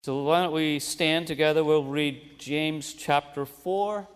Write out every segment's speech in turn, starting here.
So why don't we stand together? We'll read James chapter 4,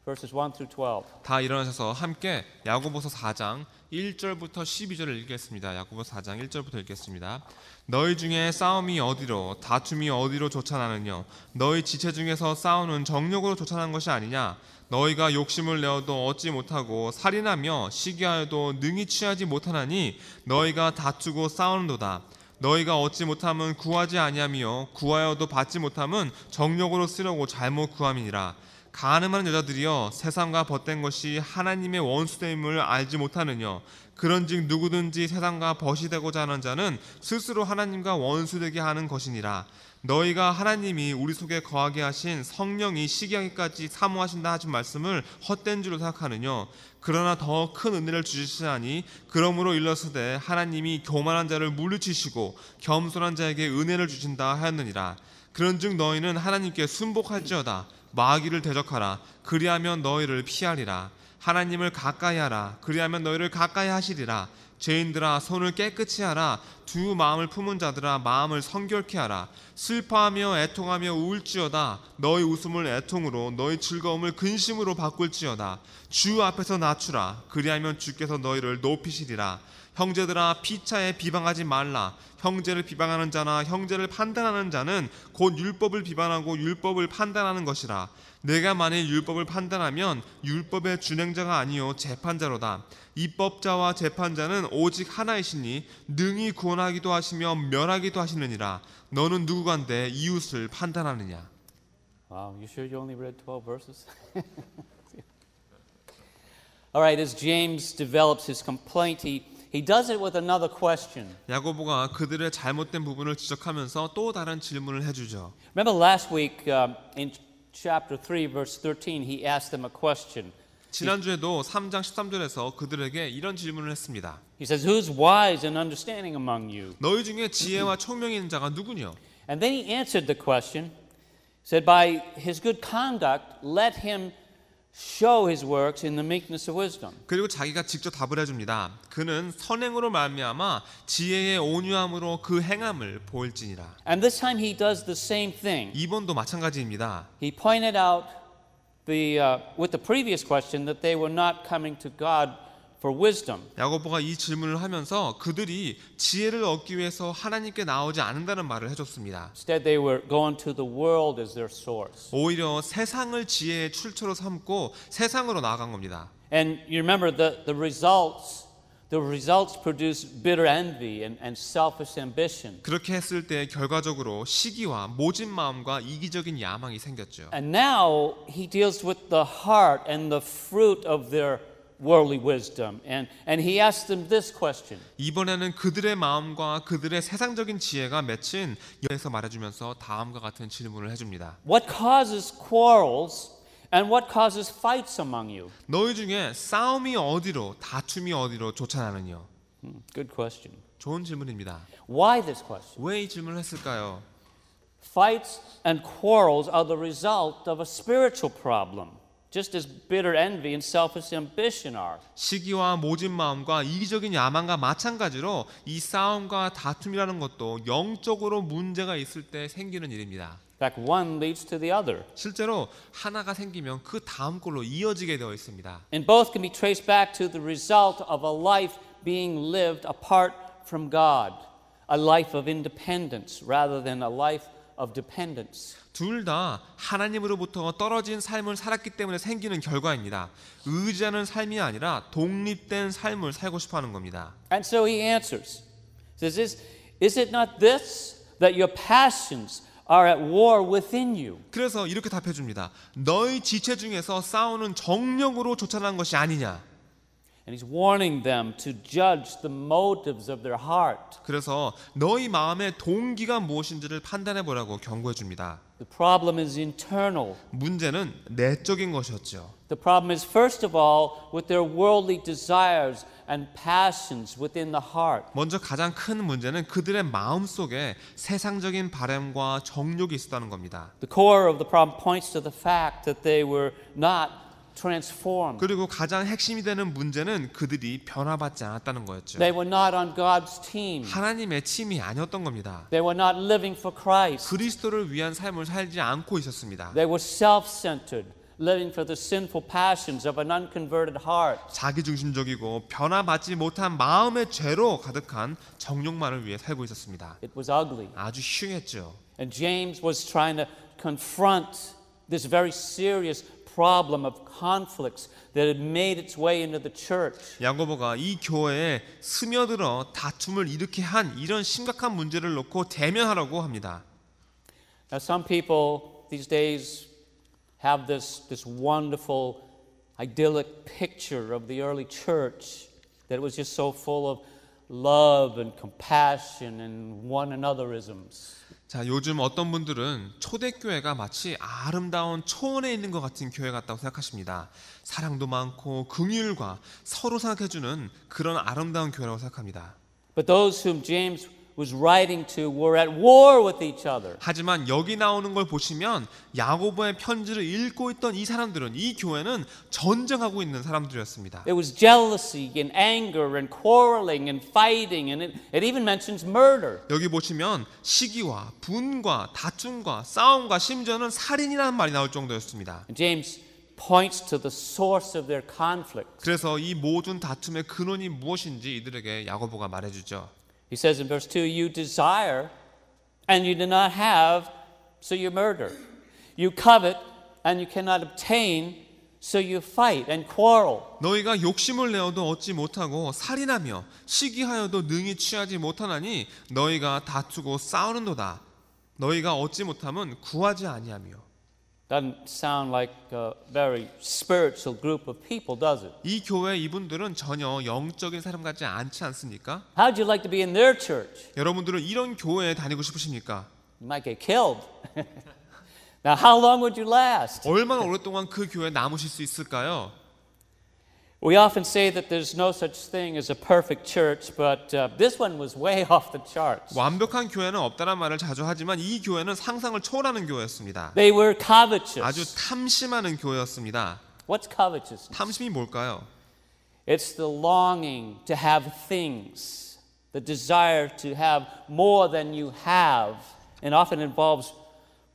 verses 1 through 12. 다 일어나셔서 함께 야고보서 4장 1절부터 12절을 읽겠습니다. 야고보서 4장 1절부터 읽겠습니다. 너희 중에 싸움이 어디로 다툼이 어디로 쫓아나느냐? 너희 지체 중에서 싸우는 정욕으로 쫓아난 것이 아니냐? 너희가 욕심을 내어도 얻지 못하고 살인하며 시기하여도 능히 취하지 못하나니 너희가 다투고 싸우는도다. 너희가 얻지 못함은 구하지 아니하며 구하여도 받지 못함은 정욕으로 쓰려고 잘못 구함이니라. 간음하는 여자들이여 세상과 벗된 것이 하나님의 원수됨을 알지 못하느냐? 그런즉 누구든지 세상과 벗이 되고자 하는 자는 스스로 하나님과 원수되게 하는 것이니라. 너희가 하나님이 우리 속에 거하게 하신 성령이 시기하기까지 사모하신다 하신 말씀을 헛된 줄로 생각하느냐? 그러나 더 큰 은혜를 주시자니 그러므로 일렀으되 하나님이 교만한 자를 물리치시고 겸손한 자에게 은혜를 주신다 하였느니라. 그런즉 너희는 하나님께 순복할지어다. 마귀를 대적하라. 그리하면 너희를 피하리라. 하나님을 가까이 하라. 그리하면 너희를 가까이 하시리라. 죄인들아 손을 깨끗이 하라. 두 마음을 품은 자들아 마음을 성결케 하라. 슬퍼하며 애통하며 울지어다. 너희 웃음을 애통으로 너희 즐거움을 근심으로 바꿀지어다. 주 앞에서 낮추라. 그리하면 주께서 너희를 높이시리라. 형제들아 피차에 비방하지 말라. 형제를 비방하는 자나 형제를 판단하는 자는 곧 율법을 비방하고 율법을 판단하는 것이라. 내가 만일 율법을 판단하면 율법의 준행자가 아니요 재판자로다. 입법자와 재판자는 오직 하나이시니 능히 구원하기도 하시며 멸하기도 하시느니라. 너는 누구간데 이웃을 판단하느냐? Wow, you sure you only read 12 verses? All right, as James develops his complaint, he does it with another question. 야고보가 그들의 잘못된 부분을 지적하면서 또 다른 질문을 해주죠. Remember last week in chapter 3, verse 13, he asked them a question. 지난주에도 3장 13절에서 그들에게 이런 질문을 했습니다. He says, "Who's wise and understanding among you?" 너희 중에 지혜와 총명이 있는 자가 누구냐? And then he answered the question. Said, "By his good conduct, let him show his works in the meekness of wisdom." 그리고 자기가 직접 답을 해줍니다. 그는 선행으로 말미암아 지혜의 온유함으로 그 행함을 보일지니라. And this time he does the same thing. 이번도 마찬가지입니다. He pointed out with the previous question that they were not coming to God for wisdom. 야고보가 이 질문을 하면서 그들이 지혜를 얻기 위해서 하나님께 나오지 않는다는 말을 해줬습니다. Instead, they were going to the world as their source. 오히려 세상을 지혜의 출처로 삼고 세상으로 나아간 겁니다. And you remember the results produce bitter envy and selfish ambition. 그렇게 했을 때 결과적으로 시기와 모진 마음과 이기적인 야망이 생겼죠. And now he deals with the heart and the fruit of their worldly wisdom. And he asks them this question. 이번에는 그들의 마음과 그들의 세상적인 지혜가 맺힌 여에서 말해주면서 다음과 같은 질문을 해줍니다. What causes quarrels and what causes fights among you? 너희 중에 싸움이 어디로 다툼이 어디로 쫓아나느냐? Good question. 좋은 질문입니다. Why this question? 왜 이 질문을 했을까요? Fights and quarrels are the result of a spiritual problem, just as bitter envy and selfish ambition are. 시기와 모진 마음과 이기적인 야망과 마찬가지로 이 싸움과 다툼이라는 것도 영적으로 문제가 있을 때 생기는 일입니다. In fact, one leads to the other. 실제로 하나가 생기면 그 다음 걸로 이어지게 되어 있습니다. And both can be traced back to the result of a life being lived apart from God, a life of independence rather than a life of dependence. 둘 다 하나님으로부터 떨어진 삶을 살았기 때문에 생기는 결과입니다. 의지하는 삶이 아니라 독립된 삶을 살고 싶어하는 겁니다. And so he answers. Says, is it not this that your passions are at war within you? 그래서 이렇게 답해 줍니다. 너희 지체 중에서 싸우는 정력으로 쫓아난 것이 아니냐. And he's warning them to judge the motives of their heart. 그래서 너희 마음의 동기가 무엇인지를 판단해 보라고 경고해 줍니다. The problem is internal. 문제는 내적인 것이었죠. The problem is first of all with their worldly desires and passions within the heart. 먼저 가장 큰 문제는 그들의 마음 속에 세상적인 바람과 정욕이 있었다는 겁니다. The core of the problem points to the fact that they were not transformed. 그리고 가장 핵심이 되는 문제는 그들이 변화받지 않았다는 거였죠. They were not on God's team. 하나님의 팀이 아니었던 겁니다. They were not living for Christ. 그리스도를 위한 삶을 살지 않고 있었습니다. They were self-centered, living for the sinful passions of an unconverted heart. 자기중심적이고 변화받지 못한 마음의 죄로 가득한 정욕만을 위해 살고 있었습니다. It was ugly. 아주 흉했죠. And James was trying to confront this very serious problem of conflicts that had made its way into the church. 야고보가 이 교회에 스며들어 다툼을 일으키게 한 이런 심각한 문제를 놓고 대면하라고 합니다. Now some people these days have this wonderful idyllic picture of the early church that was just so full of love and compassion and one anotherisms. 자, 요즘 어떤 분들은 초대교회가 마치 아름다운 초원에 있는 것 같은 교회 같다고 생각하십니다. 사랑도 많고 긍휼과 서로 생각해주는 그런 아름다운 교회라고 생각합니다. But those whom James was writing to were at war with each other. 하지만 여기 나오는 걸 보시면 야고보의 편지를 읽고 있던 이 사람들은, 이 교회는 전쟁하고 있는 사람들이었습니다. There was jealousy and anger and quarreling and fighting and it even mentions murder. 여기 보시면 시기와 분과 다툼과 싸움과 심지어는 살인이라는 말이 나올 정도였습니다. And James points to the source of their conflict. 그래서 이 모든 다툼의 근원이 무엇인지 이들에게 야고보가 말해주죠. He says in verse 2, you desire and you do not have, so you murder. You covet and you cannot obtain, so you fight and quarrel. 너희가 욕심을 내어도 얻지 못하고 살인하며 시기하여도 능히 취하지 못하나니 너희가 다투고 싸우는도다. 너희가 얻지 못함은 구하지 아니하며. Doesn't sound like a very spiritual group of people, does it? 이 교회 이분들은 전혀 영적인 사람 같지 않지 않습니까? How'd you like to be in their church? 여러분들은 이런 교회에 다니고 싶으십니까? You might get killed. Now, how long would you last? 얼마나 오랫동안 그 교회에 남으실 수 있을까요? We often say that there's no such thing as a perfect church, but this one was way off the charts. 완벽한 교회는 없다는 말을 자주 하지만 이 교회는 상상을 초월하는 교회였습니다. They were covetous. 아주 탐심하는 교회였습니다. What's covetousness? 탐심이 뭘까요? It's the longing to have things, the desire to have more than you have, and often involves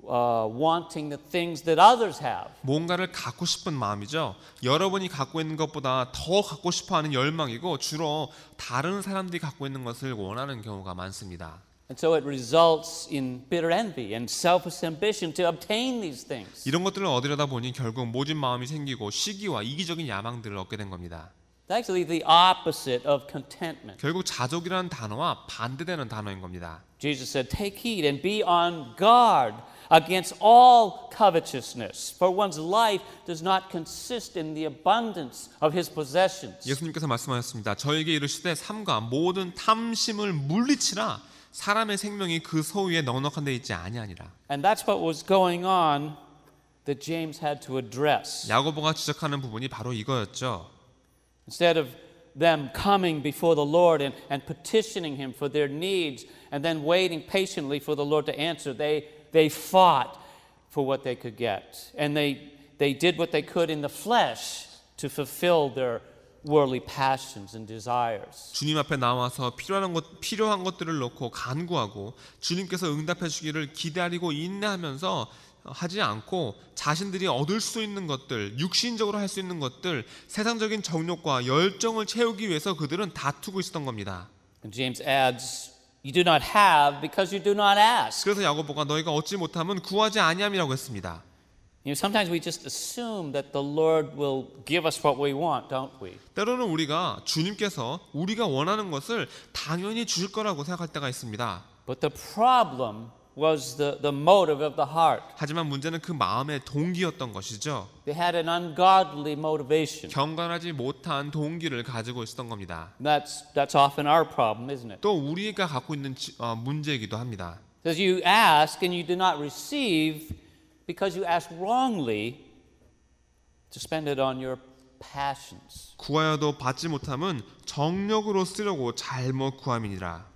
wanting the things that others have. 뭔가를 갖고 싶은 마음이죠. 여러분이 갖고 있는 것보다 더 갖고 싶어하는 열망이고 주로 다른 사람들이 갖고 있는 것을 원하는 경우가 많습니다. And so it results in bitter envy and selfish ambition to obtain these things. 이런 것들을 얻으려다 보니 결국 모진 마음이 생기고 시기와 이기적인 야망들을 얻게 된 겁니다. It's actually the opposite of contentment. 결국 자족이라는 단어와 반대되는 단어인 겁니다. Jesus said, "Take heed and be on guard against all covetousness, for one's life does not consist in the abundance of his possessions." 예수님께서 말씀하셨습니다. 저에게 이르시되 삼가 모든 탐심을 물리치라. 사람의 생명이 그 소유에 넉넉한 데 있지 아니하니라. And that's what was going on that James had to address. 야고보가 지적하는 부분이 바로 이거였죠. Instead of them coming before the Lord and petitioning him for their needs and then waiting patiently for the Lord to answer, they fought for what they could get. And they did what they could in the flesh to fulfill their worldly passions and desires. 주님 앞에 나와서 필요한 것들을 놓고 간구하고 주님께서 응답해 주기를 기다리고 인내하면서 하지 않고 자신들이 얻을 수 있는 것들, 육신적으로 할 수 있는 것들, 세상적인 정욕과 열정을 채우기 위해서 그들은 다투고 있었던 겁니다. And James adds, you do not have because you do not ask. 그래서 야고보가 너희가 얻지 못하면 구하지 아니함이라고 했습니다. You know, sometimes we just assume that the Lord will give us what we want, don't we? 때로는 우리가 주님께서 우리가 원하는 것을 당연히 주실 거라고 생각할 때가 있습니다. But the problem was the motive of the heart. 하지만 문제는 그 마음의 동기였던 것이죠. They had an ungodly motivation. 경건하지 못한 동기를 가지고 있었던 겁니다. That's often our problem, isn't it? 또 우리가 갖고 있는 문제이기도 합니다. Because you ask and you do not receive because you ask wrongly to spend it on your passions. 구하여도 받지 못함은 정력으로 쓰려고 잘못 구함이니라.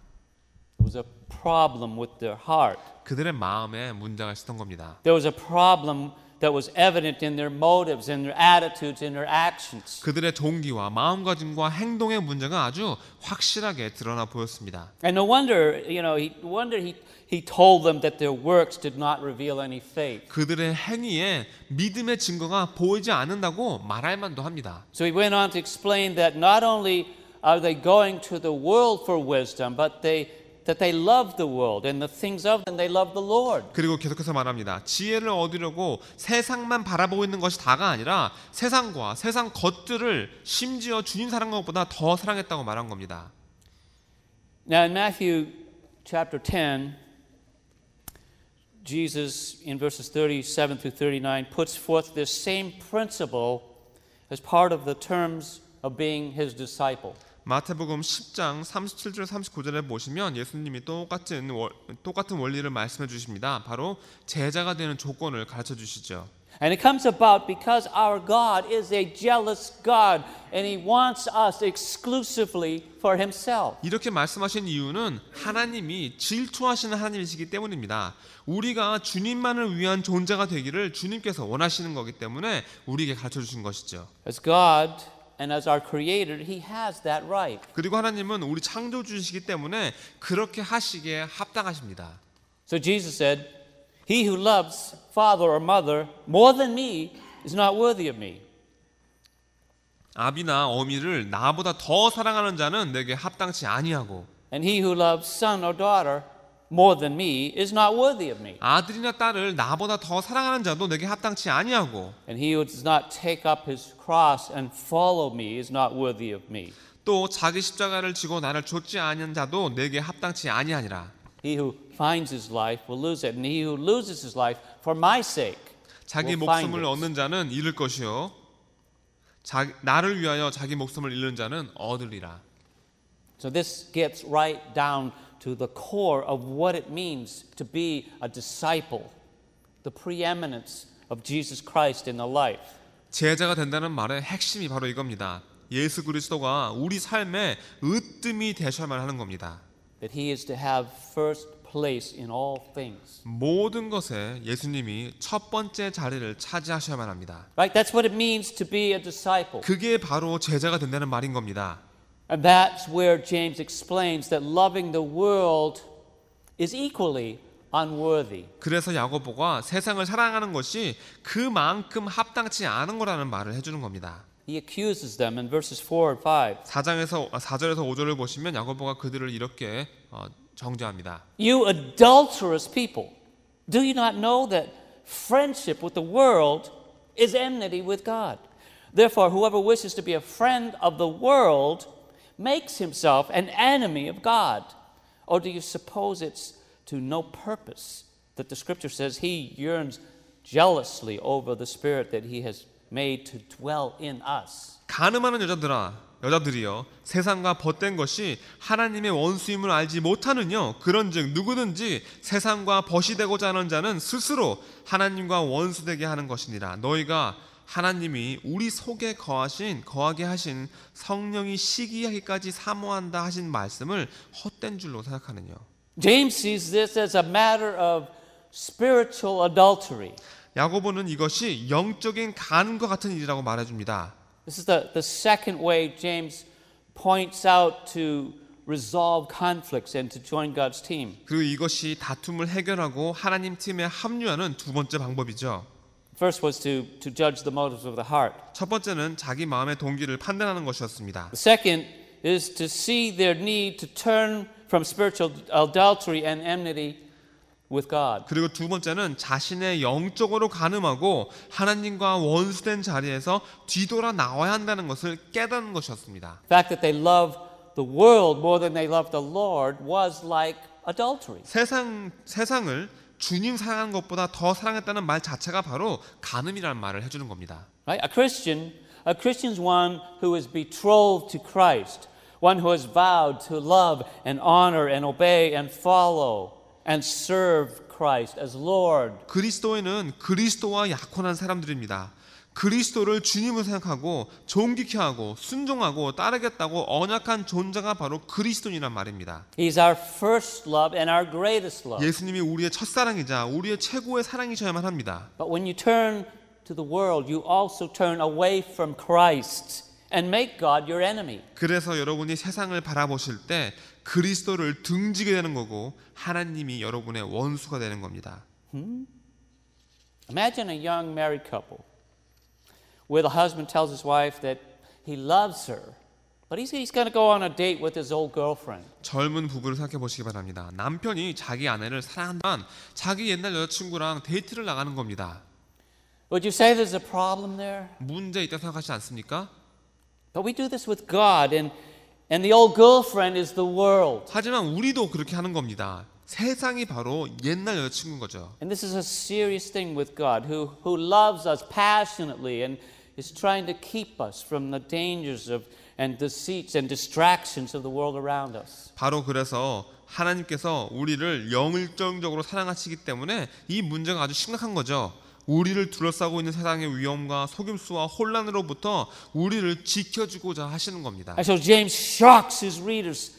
It was a problem with their heart. 그들의 마음에 문제가 있었던 겁니다. There was a problem that was evident in their motives, in their attitudes, in their actions. 그들의 동기와 마음가짐과 행동의 문제가 아주 확실하게 드러나 보였습니다. And no wonder, he told them that their works did not reveal any faith. 그들의 행위에 믿음의 증거가 보이지 않는다고 말할 만도 합니다. So he went on to explain that not only are they going to the world for wisdom, but that they love the world and the things of it, and they love the Lord. 그리고 계속해서 말합니다. 지혜를 얻으려고 세상만 바라보고 있는 것이 다가 아니라 세상과 세상 것들을 심지어 주님 사랑한 것보다 더 사랑했다고 말한 겁니다. Now in Matthew chapter 10, Jesus in verses 37 through 39 puts forth this same principle as part of the terms of being his disciple. 마태복음 10장 37절 39절에 보시면 예수님이 똑같은 원리를 말씀해 주십니다. 바로 제자가 되는 조건을 가르쳐 주시죠. And it comes about because our God is a jealous God and he wants us exclusively for himself. 이렇게 말씀하신 이유는 하나님이 질투하시는 하나님이시기 때문입니다. 우리가 주님만을 위한 존재가 되기를 주님께서 원하시는 거기 때문에 우리에게 가르쳐 주신 것이죠. As God and as our creator, he has that right. 그리고 하나님은 우리 창조주이시기 때문에 그렇게 하시기에 합당하십니다. So Jesus said, he who loves father or mother more than me is not worthy of me. 아비나 어미를 나보다 더 사랑하는 자는 내게 합당치 아니하고 And he who loves son or daughter more than me is not worthy of me. 아들이나 딸을 나보다 더 사랑하는 자도 내게 합당치 아니하고 And he who does not take up his cross and follow me is not worthy of me. 또 자기 십자가를 지고 나를 좇지 아니한 자도 내게 합당치 아니하니라. He who finds his life will lose it, and he who loses his life for my sake 자기 will find 목숨을 it. 얻는 자는 잃을 것이요 나를 위하여 자기 목숨을 잃는 자는 얻으리라. So this gets right down to the core of what it means to be a disciple, the preeminence of Jesus Christ in the life. 제자가 된다는 말의 핵심이 바로 이겁니다. 예수 그리스도가 우리 삶의 으뜸이 되셔야만 하는 겁니다. That he is to have first place in all things. 모든 것에 예수님이 첫 번째 자리를 차지하셔야만 합니다. Right? That's what it means to be a disciple. 그게 바로 제자가 된다는 말인 겁니다. And that's where James explains that loving the world is equally unworthy. 그래서 야고보가 세상을 사랑하는 것이 그만큼 합당치 않은 거라는 말을 해주는 겁니다. He accuses them in verses 4 and 5. 4절에서 5절을 보시면 야고보가 그들을 이렇게 정죄합니다. You adulterous people, do you not know that friendship with the world is enmity with God? Therefore, whoever wishes to be a friend of the world makes himself an enemy of God. Or do you suppose it's to no purpose that the scripture says he yearns jealously over the spirit that he has made to dwell in us? 가늠하는 여자들이여 세상과 벗된 것이 하나님의 원수임을 알지 못하느뇨. 그런즉 누구든지 세상과 벗이 되고자 하는 자는 스스로 하나님과 원수되게 하는 것이니라. 너희가 하나님이 우리 속에 거하게 하신 성령이 시기하기까지 사모한다 하신 말씀을 헛된 줄로 생각하느뇨. James sees this as a matter of spiritual adultery. 야고보는 이것이 영적인 간음과 같은 일이라고 말해줍니다. This is the second way James points out to resolve conflicts and to join God's team. 그리고 이것이 다툼을 해결하고 하나님 팀에 합류하는 두 번째 방법이죠. First was to judge the motives of the heart. 첫 번째는 자기 마음의 동기를 판단하는 것이었습니다. The second is to see their need to turn from spiritual adultery and enmity with God. 그리고 두 번째는 자신의 영적으로 간음하고 하나님과 원수된 자리에서 뒤돌아 나와야 한다는 것을 깨닫는 것이었습니다. The fact that they love the world more than they love the Lord was like adultery. 세상을 주님 사랑하는 것보다 더 사랑했다는 말 자체가 바로 간음이라는 말을 해주는 겁니다. Right? A Christian is one who is betrothed to Christ, one who has vowed to love and honor and obey and follow and serve Christ as Lord. 그리스도인은 그리스도와 약혼한 사람들입니다. 그리스도를 주님으로 생각하고 존귀케 하고 순종하고 따르겠다고 언약한 존재가 바로 그리스도인이란 말입니다. He's our first love and our greatest love. 예수님이 우리의 첫사랑이자 우리의 최고의 사랑이셔야만 합니다. But when you turn to the world, you also turn away from Christ and make God your enemy. 그래서 여러분이 세상을 바라보실 때 그리스도를 등지게 되는 거고 하나님이 여러분의 원수가 되는 겁니다. Imagine a young married couple where the husband tells his wife that he loves her, but he's going to go on a date with his old girlfriend. 젊은 부부를 생각해 보시기 바랍니다. 남편이 자기 아내를 사랑한다면 자기 옛날 여자친구랑 데이트를 나가는 겁니다. Would you say there's a problem there? 문제 있다고 생각하시지 않습니까? But we do this with God, and the old girlfriend is the world. 하지만 우리도 그렇게 하는 겁니다. 세상이 바로 옛날 여자친구인 거죠. And this is a serious thing with God, who loves us passionately and is trying to keep us from the dangers of and deceits and distractions of the world around us. 바로 그래서 하나님께서 우리를 영적으로 사랑하시기 때문에 이 문제가 아주 심각한 거죠. 우리를 둘러싸고 있는 세상의 위험과 속임수와 혼란으로부터 우리를 지켜주고자 하시는 겁니다. And so James shocks his readers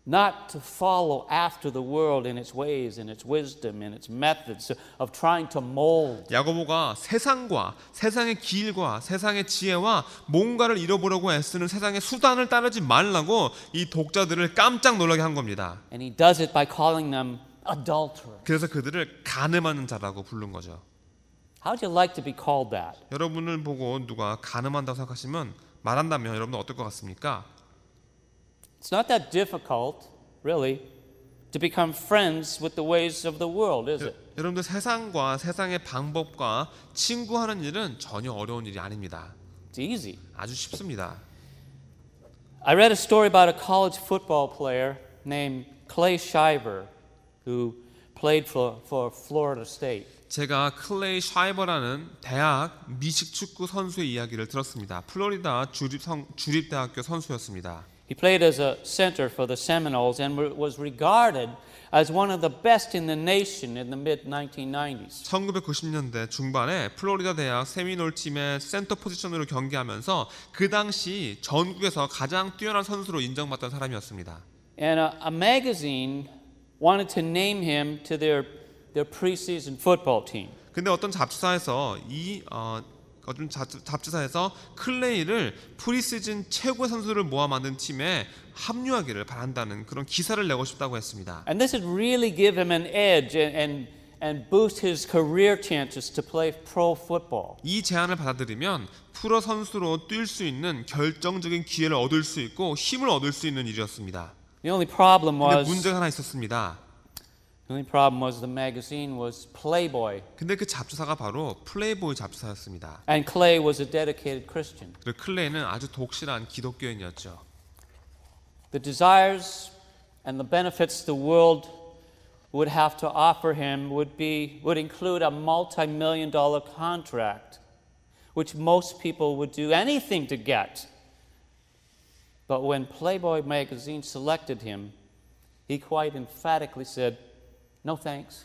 not to follow after the world in its ways, in its wisdom, in its methods of trying to mold. 야고보가 세상과 세상의 길과 세상의 지혜와 뭔가를 잃어보려고 애쓰는 세상의 수단을 따르지 말라고 이 독자들을 깜짝 놀라게 한 겁니다. And he does it by calling them adulterers. 그래서 그들을 간음하는 자라고 부른 거죠. How would you like to be called that? 여러분을 보고 누가 간음한다고 생각하시면 말한다면 여러분 어떨 것 같습니까? It's not that difficult, really, to become friends with the ways of the world, is it? 여러분들 세상과 세상의 방법과 친구하는 일은 전혀 어려운 일이 아닙니다. It's easy. 아주 쉽습니다. I read a story about a college football player named Clay Shiver, who played for Florida State. 제가 클레이 샤이버라는 대학 미식축구 선수의 이야기를 들었습니다. 플로리다 주립대학교 선수였습니다. He played as a center for the Seminoles and was regarded as one of the best in the nation in the mid-1990s. 1990년대 중반에 플로리다 대학 세미놀 팀의 센터 포지션으로 경기하면서 그 당시 전국에서 가장 뛰어난 선수로 인정받던 사람이었습니다. And a magazine wanted to name him to their preseason football team. 근데 어떤 잡지사에서 잡지사에서 클레이를 프리시즌 최고의 선수를 모아 만든 팀에 합류하기를 바란다는 그런 기사를 내고 싶다고 했습니다. And this would really give him an edge and boost his career chances to play pro football. 이 제안을 받아들이면 프로 선수로 뛸 수 있는 결정적인 기회를 얻을 수 있고 힘을 얻을 수 있는 일이었습니다. The only problem 근데 was 문제가 하나 있었습니다. the magazine was Playboy, 근데 그 잡지사가 바로 플레이보이 잡지사였습니다. and Clay was a dedicated Christian. 그리고 클레이는 아주 독실한 기독교인이었죠. The desires and the benefits the world would have to offer him would include a multi-million-dollar contract, which most people would do anything to get. But when Playboy magazine selected him, he quite emphatically said, "No thanks."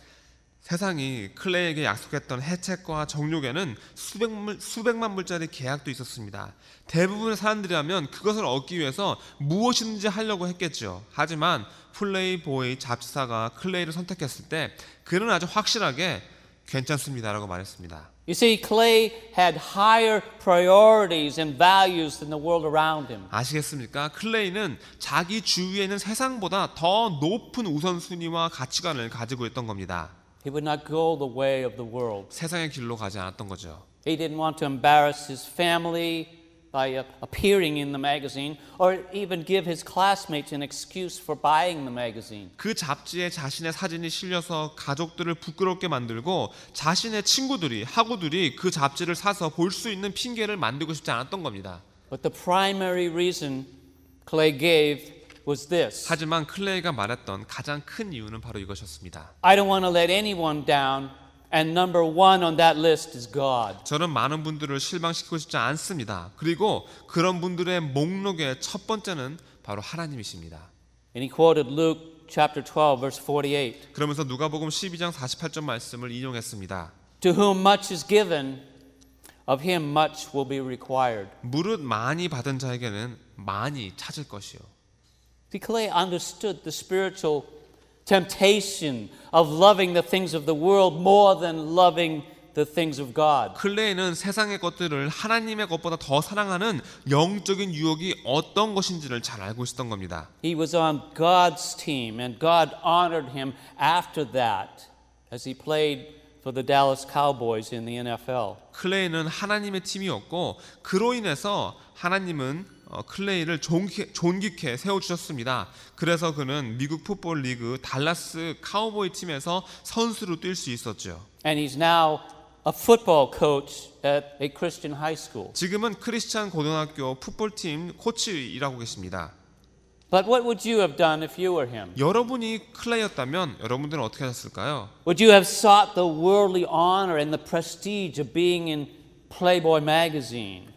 세상이 클레이에게 약속했던 혜택과 정욕에는 수백만 불짜리 계약도 있었습니다. 대부분의 사람들이라면 그것을 얻기 위해서 무엇이든지 하려고 했겠죠. 하지만 플레이보이 잡지사가 클레이를 선택했을 때 그는 아주 확실하게 괜찮습니다라고 말했습니다. You see, Clay had higher priorities and values than the world around him. 아시겠습니까? 클레이는 자기 주위에 있는 세상보다 더 높은 우선순위와 가치관을 가지고 있던 겁니다. He would not go the way of the world. 세상의 길로 가지 않았던 거죠. He didn't want to embarrass his family by appearing in the magazine or even give his classmates an excuse for buying the magazine. 그 잡지에 자신의 사진이 실려서 가족들을 부끄럽게 만들고 자신의 친구들이, 학우들이 그 잡지를 사서 볼 수 있는 핑계를 만들고 싶지 않았던 겁니다. But the primary reason Clay gave was this. 하지만 클레이가 말했던 가장 큰 이유는 바로 이것이었습니다. I don't want to let anyone down, and number one on that list is God. 저는 많은 분들을 실망시키고 싶지 않습니다. 그리고 그런 분들의 목록의 첫 번째는 바로 하나님이십니다. And he quoted Luke chapter 12 verse 48. 그러면서 누가복음 12장 48절 말씀을 인용했습니다. To whom much is given, of him much will be required. 무릇 많이 받은 자에게는 많이 찾을 것이요. See, Clay understood the spiritual temptation of loving the things of the world more than loving the things of God. 클레이는 세상의 것들을 하나님의 것보다 더 사랑하는 영적인 유혹이 어떤 것인지를 잘 알고 있었던 겁니다. He was on God's team, and God honored him after that as he played for the Dallas Cowboys in the NFL. 클레이는 하나님의 팀이었고 그로 인해서 하나님은 클레이를 존귀케 세워주셨습니다. 그래서 그는 미국 풋볼 리그 달라스 카우보이 팀에서 선수로 뛸 수 있었죠. And he's now a football coach at a Christian high school. 지금은 크리스찬 고등학교 풋볼팀 코치 일하고 계십니다. But what would you have done if you were him? 여러분이 클레이였다면 여러분들은 어떻게 하셨을까요? Would you have sought the worldly honor and the prestige of being in Playboy magazine?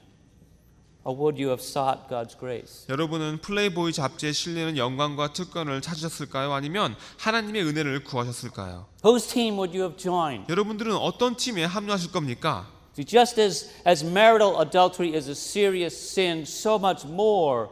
Or would you have sought God's grace? 여러분은 플레이보이 잡지에 실리는 영광과 특권을 찾으셨을까요? 아니면 하나님의 은혜를 구하셨을까요? Whose team would you have joined? 여러분들은 어떤 팀에 합류하실 겁니까? See, just as marital adultery is a serious sin, so much more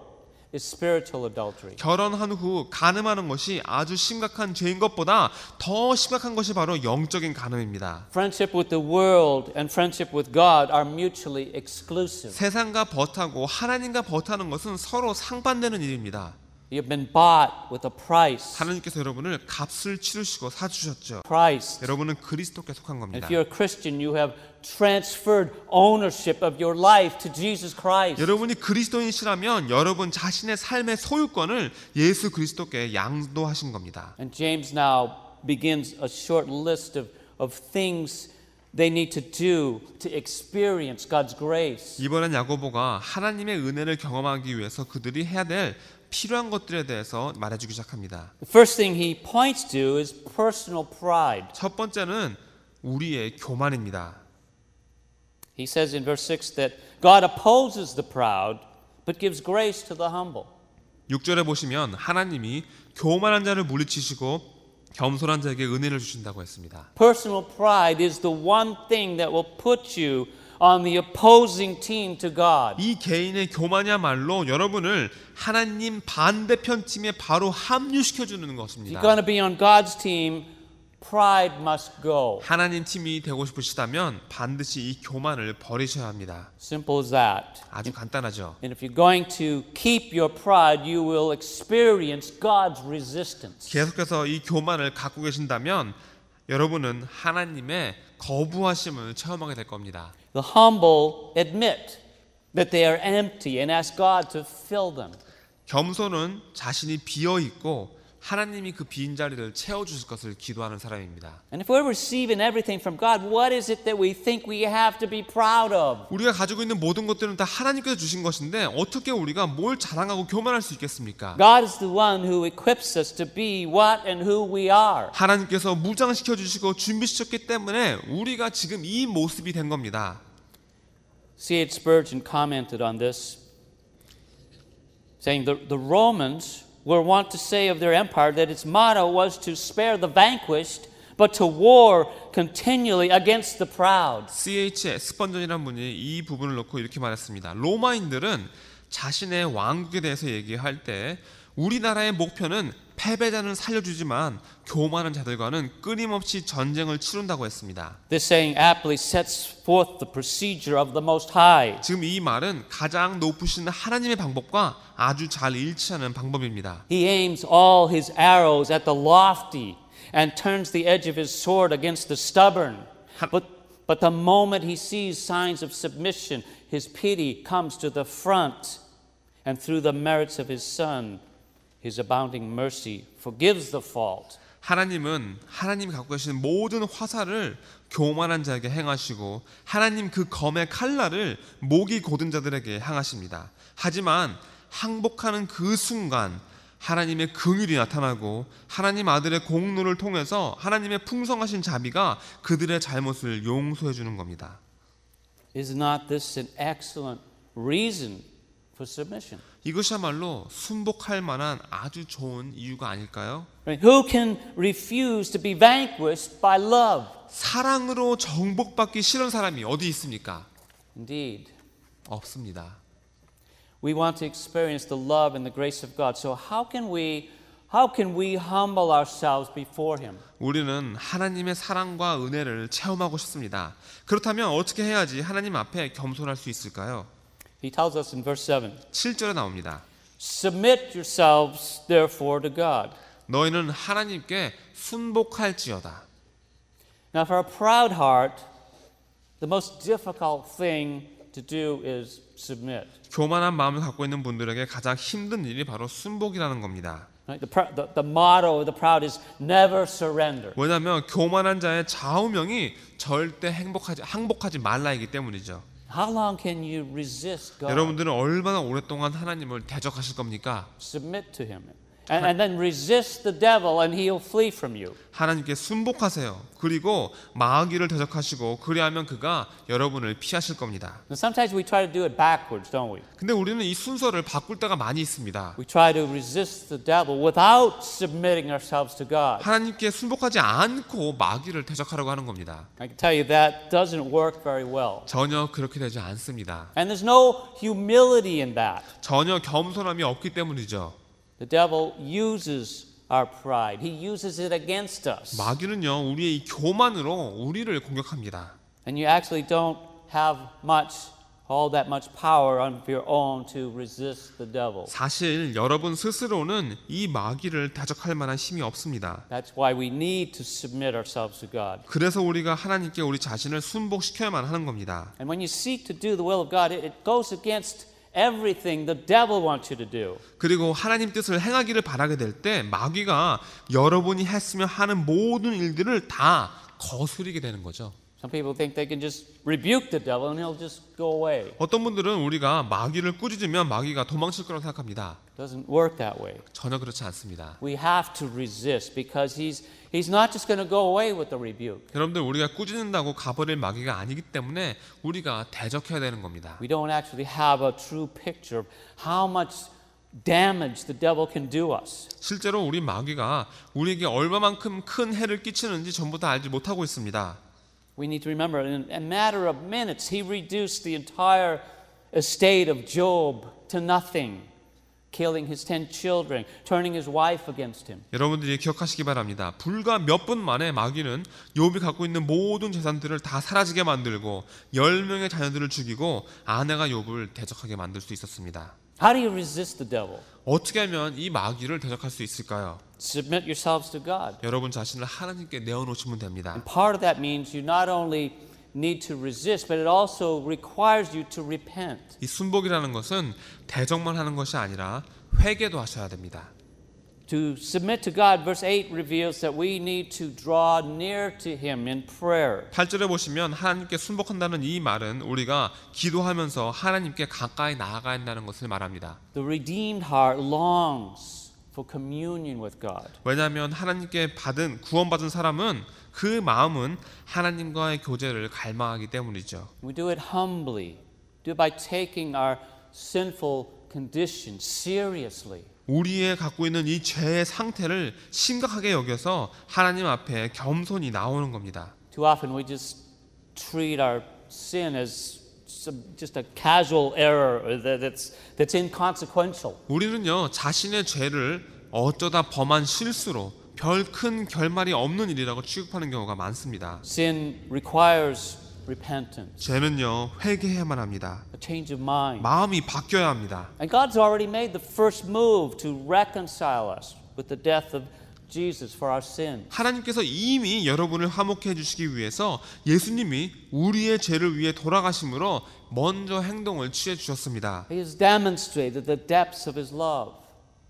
is spiritual adultery. 결혼한 후 간음하는 것이 아주 심각한 죄인 것보다 더 심각한 것이 바로 영적인 간음입니다. Friendship with the world and friendship with God are mutually exclusive. 세상과 버타고 하나님과 버타는 것은 서로 상반되는 일입니다. You've been bought with a price. 하나님께서 여러분을 값을 치르시고 사주셨죠. Price. 여러분은 그리스도께 속한 And 겁니다. if you're a Christian, you have transferred ownership of your life to Jesus Christ. 여러분이 그리스도인이시라면 여러분 자신의 삶의 소유권을 예수 그리스도께 양도하신 겁니다. And James now begins a short list of things they need to do to experience God's grace. 이번엔 야고보가 하나님의 은혜를 경험하기 위해서 그들이 해야 될 필요한 것들에 대해서 말해주기 시작합니다. The first thing he points to is personal pride. 첫 번째는 우리의 교만입니다. He says in verse 6 that God opposes the proud but gives grace to the humble. 6절에 보시면 하나님이 교만한 자를 물리치시고 겸손한 자에게 은혜를 주신다고 했습니다. Personal pride is the one thing that will put you on the opposing team to God. 이 개인의 교만이야말로 여러분을 하나님 반대편 팀에 바로 합류시켜주는 If you're 것입니다. going to be on God's team, pride must go. 하나님 팀이 되고 싶으시다면 반드시 이 교만을 버리셔야 합니다. Simple as that. 아주 간단하죠. And if you're going to keep your pride, you will experience God's resistance. 계속해서 이 교만을 갖고 계신다면 여러분은 하나님의 거부하심을 체험하게 될 겁니다. The humble admit that they are empty and ask God to fill them. 겸손은 자신이 비어 있고 하나님이 그 빈 자리를 채워주실 것을 기도하는 사람입니다. And if we're receiving everything from God, what is it that we think we have to be proud of? 우리가 가지고 있는 모든 것들은 다 하나님께서 주신 것인데 어떻게 우리가 뭘 자랑하고 교만할 수 있겠습니까? God is the one who equips us to be what and who we are. 하나님께서 무장시켜 주시고 준비시켰기 때문에 우리가 지금 이 모습이 된 겁니다. C.H. Spurgeon commented on this, saying the Romans were wont to say of their empire that its motto was to spare the vanquished, but to war continually against the proud. C.H. 스펀전이라는 분이 이 부분을 놓고 이렇게 말했습니다. 로마인들은 자신의 왕국에 대해서 얘기할 때 우리나라의 목표는 패배자는 살려주지만 교만한 자들과는 끊임없이 전쟁을 치룬다고 했습니다. This saying aptly sets forth the procedure of the Most High. 지금 이 말은 가장 높으신 하나님의 방법과 아주 잘 일치하는 방법입니다. He aims all his arrows at the lofty and turns the edge of his sword against the stubborn. But the moment he sees signs of submission, his pity comes to the front. And through the merits of his Son, his abounding mercy forgives the fault. 하나님은 하나님이 갖고 계신 모든 화살을 교만한 자에게 행하시고 하나님 그 검의 칼날을 목이 곧은 자들에게 향하십니다. 하지만 항복하는 그 순간 하나님의 긍휼이 나타나고 하나님 아들의 공로를 통해서 하나님의 풍성하신 자비가 그들의 잘못을 용서해 주는 겁니다. Is not this an excellent reason for submission? 이것이야말로 순복할 만한 아주 좋은 이유가 아닐까요? Who can refuse to be vanquished by love? 사랑으로 정복받기 싫은 사람이 어디 있습니까? Indeed. 없습니다. We want to experience the love and the grace of God. So how can we humble ourselves before Him? 우리는 하나님의 사랑과 은혜를 체험하고 싶습니다. 그렇다면 어떻게 해야지 하나님 앞에 겸손할 수 있을까요? He tells us in verse 7. 7절에 나옵니다. Submit yourselves therefore to God. 너희는 하나님께 순복할지어다. Now for a proud heart, the most difficult thing to do is submit. 교만한 마음을 갖고 있는 분들에게 가장 힘든 일이 바로 순복이라는 겁니다. Right? The motto of the proud is never surrender. 왜냐하면 교만한 자의 좌우명이 절대 항복하지 말라이기 때문이죠. How long can you resist God? 여러분들은 얼마나 오랫동안 하나님을 대적하실 겁니까? Submit to Him. And then resist the devil and he'll flee from you. 하나님께 순복하세요. 그리고 마귀를 대적하시고 그리하면 그가 여러분을 피하실 겁니다. And sometimes we try to do it backwards, don't we? 근데 우리는 이 순서를 바꿀 때가 많이 있습니다. We try to resist the devil without submitting ourselves to God. 하나님께 순복하지 않고 마귀를 대적하려고 하는 겁니다. I can tell you that doesn't work very well. 전혀 그렇게 되지 않습니다. And there's no humility in that. 전혀 겸손함이 없기 때문이죠. The devil uses our pride. He uses it against us. 마귀는요, 우리의 이 교만으로 우리를 공격합니다. And you actually don't have all that much power of your own to resist the devil. 사실 여러분 스스로는 이 마귀를 대적할 만한 힘이 없습니다. That's why we need to submit ourselves to God. 그래서 우리가 하나님께 우리 자신을 순복시켜야만 하는 겁니다. And when you seek to do the will of God, it goes against everything the devil wants you to do. 그리고 하나님 뜻을 행하기를 바라게 될 때 마귀가 여러분이 했으면 하는 모든 일들을 다 거스르게 되는 거죠. Some people think they can just rebuke the devil and he'll just go away. 어떤 분들은 우리가 마귀를 꾸짖으면 마귀가 도망칠 거라고 생각합니다. It doesn't work that way. 전혀 그렇지 않습니다. We have to resist because he's not just going to go away with the rebuke. 여러분들 우리가 꾸짖는다고 가버릴 마귀가 아니기 때문에 우리가 대적해야 되는 겁니다. We don't actually have a true picture of how much damage the devil can do us. 실제로 우리 마귀가 우리에게 얼마만큼 큰 해를 끼치는지 전부 다 알지 못하고 있습니다. We need to remember, in a matter of minutes, he reduced the entire estate of Job to nothing, killing his 10 children, turning his wife against him. 여러분들이 기억하시기 바랍니다. 불과 몇 분 만에 마귀는 욥이 갖고 있는 모든 재산들을 다 사라지게 만들고 10명의 자녀들을 죽이고 아내가 욥을 대적하게 만들 수 있었습니다. How do you resist the devil? 어떻게 하면 이 마귀를 대적할 수 있을까요? Submit yourselves to God. 여러분 자신을 하나님께 내어놓으시면 됩니다. And part of that means you not only need to resist, but it also requires you to repent. 이 순복이라는 것은 대적만 하는 것이 아니라 회개도 하셔야 됩니다. To submit to God, verse 8 reveals that we need to draw near to Him in prayer. 8절에 보시면 하나님께 순복한다는 이 말은 우리가 기도하면서 하나님께 가까이 나아가야 한다는 것을 말합니다. The redeemed heart longs for communion with God. 왜냐하면 하나님께 구원받은 사람은 그 마음은 하나님과의 교제를 갈망하기 때문이죠. We do it humbly. Do it by taking our sinful condition seriously. 우리의 갖고 있는 이 죄의 상태를 심각하게 여겨서 하나님 앞에 겸손히 나오는 겁니다. Too often we just treat our sin as just a casual error that's inconsequential. 우리는요 자신의 죄를 어쩌다 범한 실수로 별 큰 결말이 없는 일이라고 취급하는 경우가 많습니다. Sin requires repentance, 죄는요 회개해야만 합니다. a change of mind. 마음이 바뀌어야 합니다. And God's already made the first move to reconcile us with the death of Jesus for our sin. 하나님께서 이미 여러분을 화목해 주시기 위해서 예수님이 우리의 죄를 위해 돌아가심으로 먼저 행동을 취해 주셨습니다. He has demonstrated the depths of His love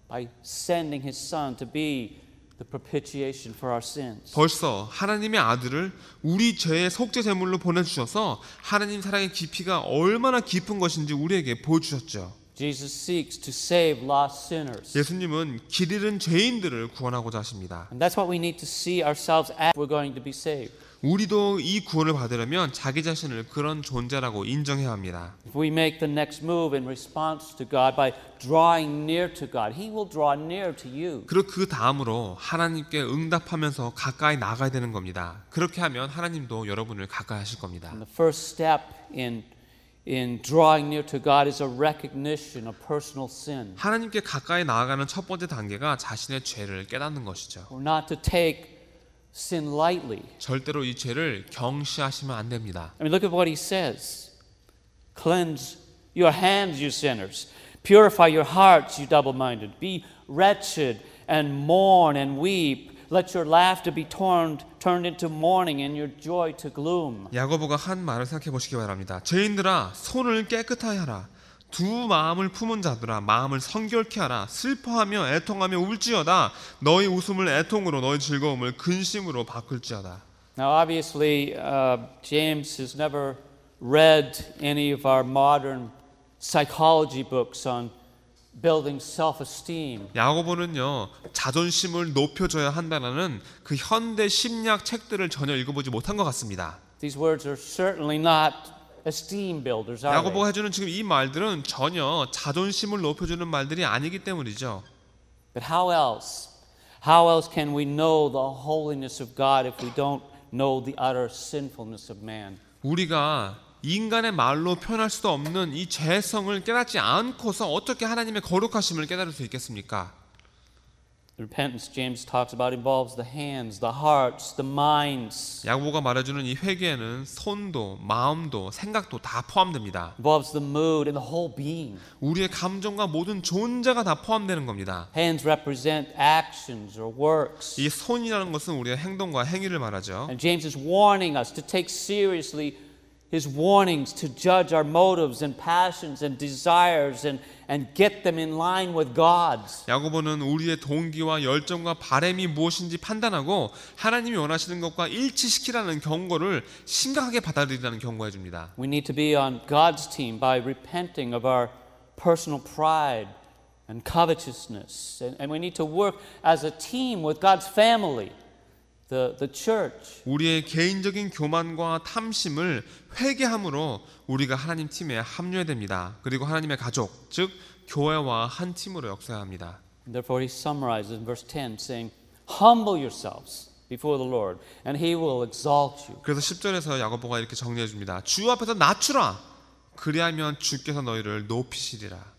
by sending His Son to be the propitiation for our sins. 벌써 하나님의 아들을 우리 죄의 속죄 제물로 보내주셔서 하나님 사랑의 깊이가 얼마나 깊은 것인지 우리에게 보여주셨죠. Jesus seeks to save lost sinners. 예수님은 길 잃은 죄인들을 구원하고자 하십니다. And that's what we need to see ourselves as we're going to be saved. 우리도 이 구원을 받으려면 자기 자신을 그런 존재라고 인정해야 합니다. If we make the next move in response to God by drawing near to God, He will draw near to you. 그리고 그 다음으로 하나님께 응답하면서 가까이 나가야 되는 겁니다. 그렇게 하면 하나님도 여러분을 가까이 하실 겁니다. And the first step in in drawing near to God is a recognition of personal sin. 하나님께 가까이 나아가는 첫 번째 단계가 자신의 죄를 깨닫는 것이죠. We're not to take sin lightly. 절대로 이 죄를 경시하시면 안 됩니다. I mean, look at what he says. Cleanse your hands, you sinners. Purify your hearts, you double-minded. Be wretched and mourn and weep. Let your laughter be turned into mourning and your joy to gloom. 야고보가 한 말을 생각해 보시기 바랍니다. 죄인들아 손을 깨끗하게 하라. 두 마음을 품은 자들아 마음을 성결케 하라. 슬퍼하며 애통하며 울지어다. 너희 웃음을 애통으로 너희 즐거움을 근심으로 바꿀지어다. Now, obviously, James has never read any of our modern psychology books on building self-esteem. 야고보는요 자존심을 높여줘야 한다는 그 현대 심리학 책들을 전혀 읽어보지 못한 것 같습니다. These words are certainly not esteem builders, are 야고보가 they? 해주는 지금 이 말들은 전혀 자존심을 높여주는 말들이 아니기 때문이죠. But how else can we know the holiness of God if we don't know the utter sinfulness of man? 우리가 인간의 말로 표현할 수도 없는 이 죄성을 깨닫지 않고서 어떻게 하나님의 거룩하심을 깨달을 수 있겠습니까? The repentance James talks about involves the hands, the hearts, the minds. 야고보가 말해주는 이 회개에는 손도 마음도 생각도 다 포함됩니다. Involves the mood and the whole being. 우리의 감정과 모든 존재가 다 포함되는 겁니다. Hands represent actions or works. 이 손이라는 것은 우리의 행동과 행위를 말하죠. And James is warning us to take seriously his warnings to judge our motives and passions and desires and get them in line with God's. 야고보는 우리의 동기와 열정과 바램이 무엇인지 판단하고 하나님이 원하시는 것과 일치시키라는 경고를 심각하게 받아들이라는 경고해 줍니다. We need to be on God's team by repenting of our personal pride and covetousness. And we need to work as a team with God's family, the church. 우리의 개인적인 교만과 탐심을 회개함으로 우리가 하나님 팀에 합류해야 됩니다. 그리고 하나님의 가족, 즉 교회와 한 팀으로 역사해야 합니다. And therefore he summarizes in verse 10 saying, humble yourselves before the Lord and he will exalt you. 그래서 10절에서 야고보가 이렇게 정리해 줍니다. 주 앞에서 낮추라. 그리하면 주께서 너희를 높이시리라.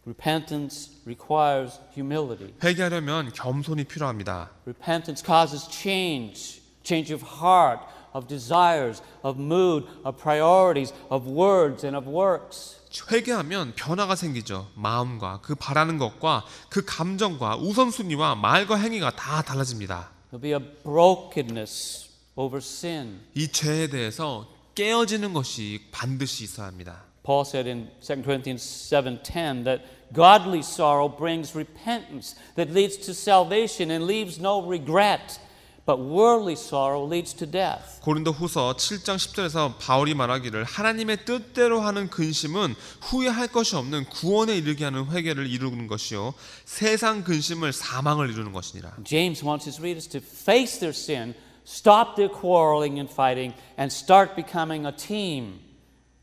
Repentance requires humility. 회개하려면 겸손이 필요합니다. Repentance causes change of heart, of desires, of mood, of priorities, of words and of works. 회개하면 변화가 생기죠. 마음과 그 바라는 것과 그 감정과 우선순위와 말과 행위가 다 달라집니다. There'll be a brokenness over sin. 이 죄에 대해서 깨어지는 것이 반드시 있어야 합니다. Paul said in 2 Corinthians 7:10 that godly sorrow brings repentance that leads to salvation and leaves no regret, but worldly sorrow leads to death. 고린도후서 7장 10절에서 바울이 말하기를 하나님의 뜻대로 하는 근심은 후회할 것이 없는 구원에 이르게 하는 회개를 이루는 것이요 세상 근심을 사망을 이루는 것이니라. James wants his readers to face their sin, stop their quarreling and fighting, and start becoming a team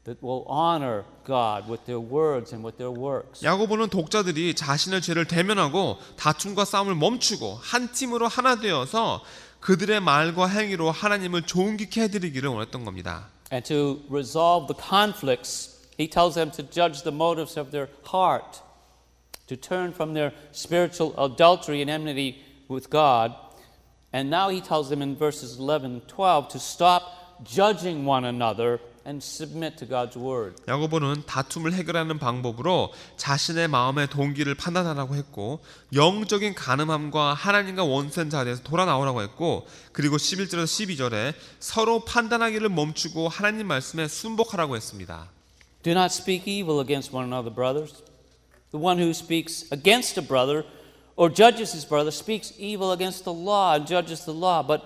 that will honor God with their words and with their works. 야고보는 독자들이 자신의 죄를 대면하고 다툼과 싸움을 멈추고 한 팀으로 하나 되어서 그들의 말과 행위로 하나님을 존귀케 해드리기를 원했던 겁니다. And to resolve the conflicts, he tells them to judge the motives of their heart, to turn from their spiritual adultery and enmity with God. And now he tells them in verses 11 and 12 to stop judging one another and submit to God's word. 야고보는 다툼을 해결하는 방법으로 자신의 마음의 동기를 판단하라고 했고 영적인 간음함과 하나님과 원수된 자리에서 돌아 나오라고 했고 그리고 11절에서 12절에 서로 판단하기를 멈추고 하나님 말씀에 순복하라고 했습니다. Do not speak evil against one another, brothers. The one who speaks against a brother or judges his brother speaks evil against the law and judges the law. But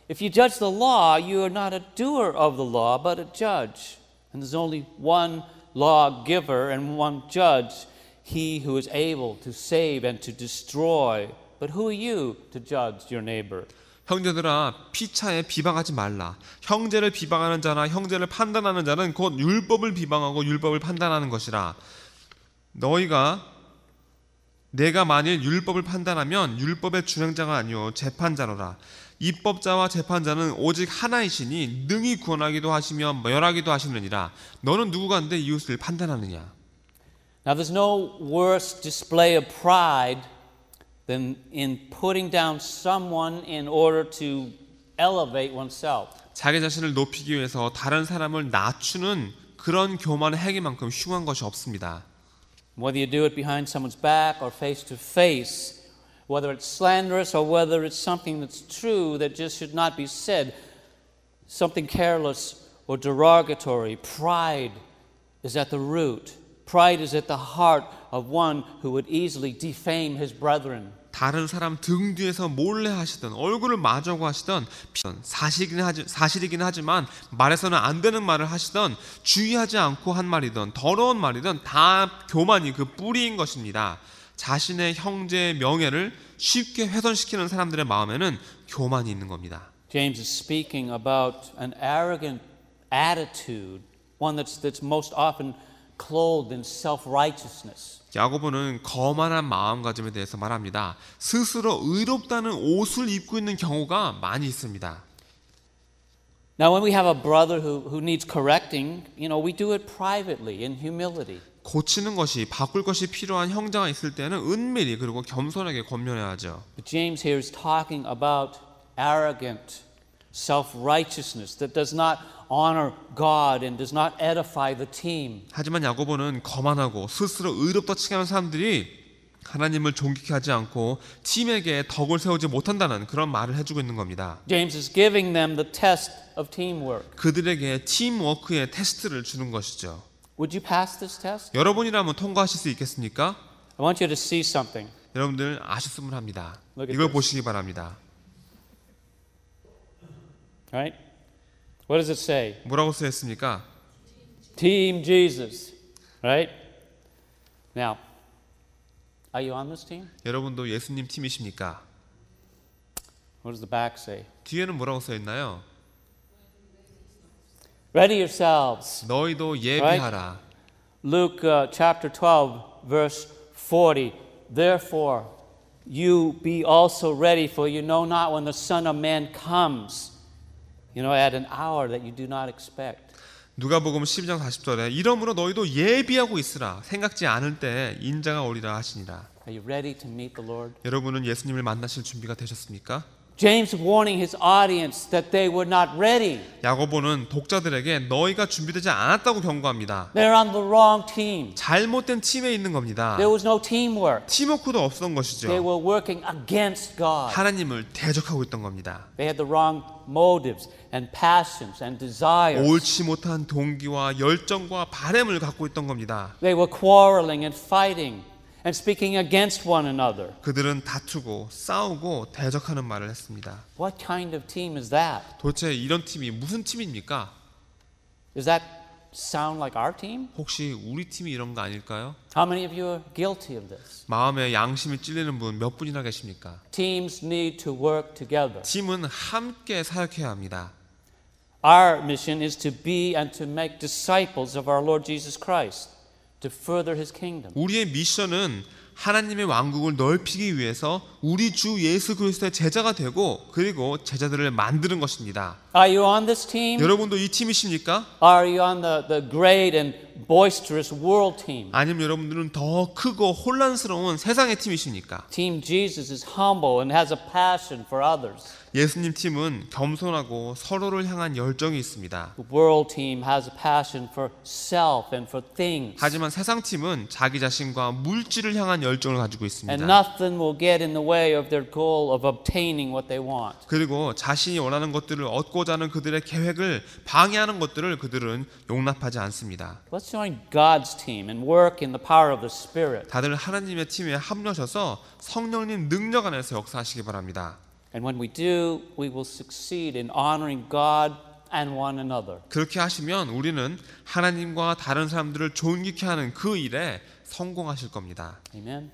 if you judge the law, you are not a doer of the law, but a judge. And there's only one lawgiver and one judge, he who is able to save and to destroy. But who are you to judge your neighbor? 형제들아 피차에 비방하지 말라. 형제를 비방하는 자나 형제를 판단하는 자는 곧 율법을 비방하고 율법을 판단하는 것이라. 내가 만일 율법을 판단하면 율법의 준행자가 아니요 재판자로라. 입법자와 재판자는 오직 하나이시니 능히 구원하기도 하시며 멸하기도 하시느니라. 너는 누구간데 이웃을 판단하느냐? Now, there's no worse display of pride than in putting down someone in order to elevate oneself. 자기 자신을 높이기 위해서 다른 사람을 낮추는 그런 교만의 행위만큼 흉한 것이 없습니다. Whether you do it behind someone's back or face to face, whether it's slanderous or whether it's something that's true that just should not be said, something careless or derogatory, pride is at the root. Pride is at the heart of one who would easily defame his brethren. 다른 사람 등 뒤에서 몰래 하시던 얼굴을 마주하고 하시던 사실이긴 하지만 말해서는 안 되는 말을 하시던 주의하지 않고 한 말이든 더러운 말이든 다 교만이 그 뿌리인 것입니다. 자신의 형제의 명예를 쉽게 훼손시키는 사람들의 마음에는 교만이 있는 겁니다. James is speaking about an arrogant attitude, one that's most often clothed in self-righteousness. 야고보는 거만한 마음가짐에 대해서 말합니다. 스스로 의롭다는 옷을 입고 있는 경우가 많이 있습니다. Now, when we have a brother who needs correcting, we do it privately in humility. 고치는 것이 바꿀 것이 필요한 형제가 있을 때는 은밀히 그리고 겸손하게 권면해야 하죠. But James here is talking about arrogant self-righteousness that does not honor God and does not edify the team. 하지만 야고보는 거만하고 스스로 의롭다 칭하는 사람들이 하나님을 존귀케 하지 않고 팀에게 덕을 세우지 못한다는 그런 말을 해주고 있는 겁니다. James is giving them the test of teamwork. 그들에게 팀워크의 테스트를 주는 것이죠. Would you pass this test? 여러분이라면 통과하실 수 있겠습니까? I want you to see something. 여러분들 아셨으면 합니다. Look at 이걸 this. 보시기 바랍니다. Right? What does it say? 뭐라고 쓰였습니까? Team Jesus. Right? Now, are you on this team? 여러분도 예수님 팀이십니까? What does the back say? 뒤에는 뭐라고 써있나요? Ready yourselves. 너희도 예비하라. Luke chapter 12, verse 40. Therefore, you be also ready, for you know not when the Son of Man comes. At an hour that you do not expect. 누가복음 12장 40절에 이러므로 너희도 예비하고 있으라. 생각지 않을 때 인자가 오리라 하시니라. Are you ready to meet the Lord? 여러분은 예수님을 만나실 준비가 되셨습니까? James warning his audience that they were not ready. 야고보는 독자들에게 너희가 준비되지 않았다고 경고합니다. They're on the wrong team. 잘못된 팀에 있는 겁니다. There was no teamwork. 팀워크도 없었던 They 것이죠. were working against God. 하나님을 대적하고 있던 겁니다. They had the wrong motives and passions and desires. 옳지 못한 동기와 열정과 바램을 갖고 있던 겁니다. They were quarreling and fighting and speaking against one another. 그들은 다투고 싸우고 대적하는 말을 했습니다. What kind of team is that? 도대체 이런 팀이 무슨 팀입니까? Does that sound like our team? 혹시 우리 팀이 이런 거 아닐까요? How many of you are guilty of this? 마음에 양심이 찔리는 분 몇 분이나 계십니까? Teams need to work together. 팀은 함께 사역해야 합니다. Our mission is to be and to make disciples of our Lord Jesus Christ, to further His kingdom. 우리의 미션은 하나님의 왕국을 넓히기 위해서 우리 주 예수 그리스도의 제자가 되고 그리고 제자들을 만드는 것입니다. Are you on this team? 여러분도 이 팀이십니까? Are you on the great and boisterous world team? 아니면 여러분들은 더 크고 혼란스러운 세상의 팀이십니까? Team Jesus is humble and has a passion for others. 예수님 팀은 겸손하고 서로를 향한 열정이 있습니다. The world team has a passion for self and for things. 하지만 세상 팀은 자기 자신과 물질을 향한 열정을 가지고 있습니다. And nothing will get in the way of their goal of obtaining what they want. 그리고 자신이 원하는 것들을 얻고자 하는 그들의 계획을 방해하는 것들을 그들은 용납하지 않습니다. Let's join God's team and work in the power of the Spirit. 다들 하나님의 팀에 합류하셔서 성령님 능력 안에서 역사하시기 바랍니다. And when we do, we will succeed in honoring God and one another. 그렇게 하시면 우리는 하나님과 다른 사람들을 존귀케 하는 그 일에 성공하실 겁니다. Amen.